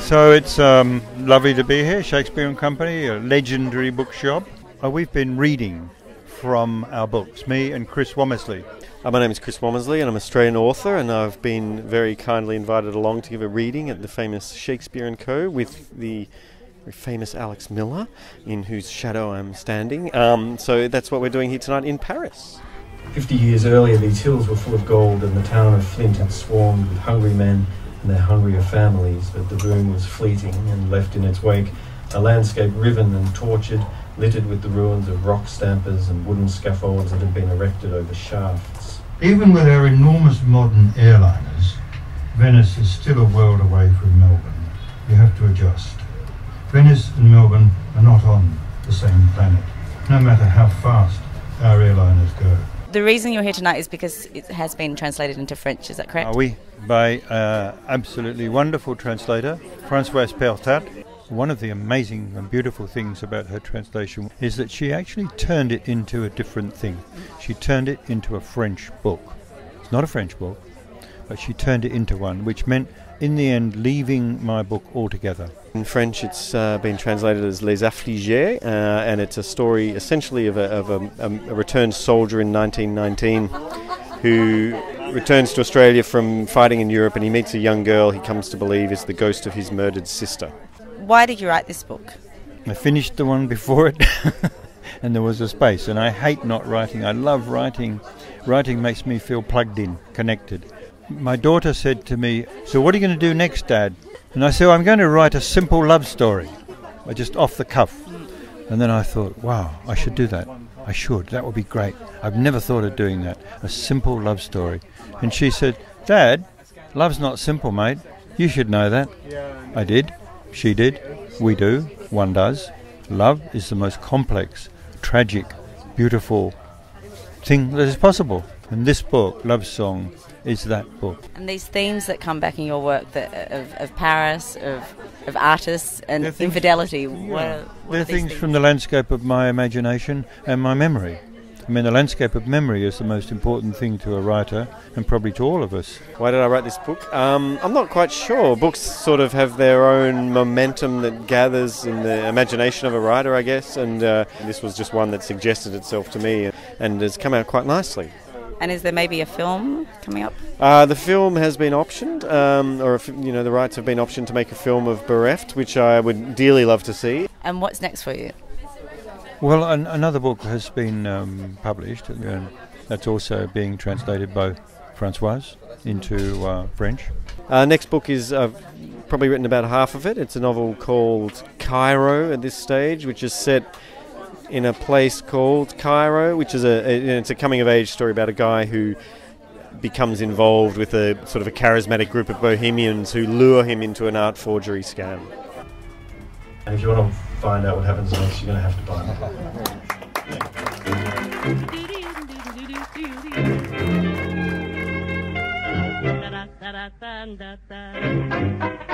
So it's lovely to be here, Shakespeare and Company, a legendary bookshop. We've been reading from our books, me and Chris Womersley. My name is Chris Womersley and I'm an Australian author, and I've been very kindly invited along to give a reading at the famous Shakespeare and Co with the very famous Alex Miller, in whose shadow I'm standing. So that's what we're doing here tonight in Paris. 50 years earlier, these hills were full of gold and the town of Flint had swarmed with hungry men and their hungrier families, but the boom was fleeting and left in its wake a landscape riven and tortured, littered with the ruins of rock stampers and wooden scaffolds that had been erected over shafts. Even with our enormous modern airliners, Venice is still a world away from Melbourne. You have to adjust. Venice and Melbourne are not on the same planet, no matter how fast our airliners go. The reason you're here tonight is because it has been translated into French, is that correct? Oui, by absolutely wonderful translator, Françoise Pertat. One of the amazing and beautiful things about her translation is that she actually turned it into a different thing. She turned it into a French book. It's not a French book, but she turned it into one, which meant, in the end, leaving my book altogether. In French, it's been translated as Les Affligés, and it's a story essentially of a returned soldier in 1919 who returns to Australia from fighting in Europe, and he meets a young girl he comes to believe is the ghost of his murdered sister. Why did you write this book? I finished the one before it and there was a space, and I hate not writing. I love writing. Writing makes me feel plugged in, connected. My daughter said to me, "So what are you going to do next, Dad?" And I said, "I'm going to write a simple love story." Just off the cuff. And then I thought, wow, I should do that. I should. That would be great. I've never thought of doing that. A simple love story. And she said, "Dad, love's not simple, mate. You should know that." I did. She did. We do. One does. Love is the most complex, tragic, beautiful thing that is possible. And this book, Love Song, is that book. And these themes that come back in your work, of Paris, of artists and infidelity, what they're things from the landscape of my imagination and my memory. I mean, the landscape of memory is the most important thing to a writer, and probably to all of us. Why did I write this book? I'm not quite sure. Books sort of have their own momentum that gathers in the imagination of a writer, I guess, and this was just one that suggested itself to me and has come out quite nicely. And is there maybe a film coming up? The film has been optioned, the rights have been optioned to make a film of Bereft, which I would dearly love to see. And what's next for you? Well, another book has been published, and that's also being translated by Françoise into French. Next book is, I've probably written about half of it. It's a novel called Cairo at this stage, which is set in a place called Cairo, which is it's a coming-of-age story about a guy who becomes involved with a sort of a charismatic group of bohemians who lure him into an art forgery scam. And if you want to find out what happens next, you're going to have to buy the book.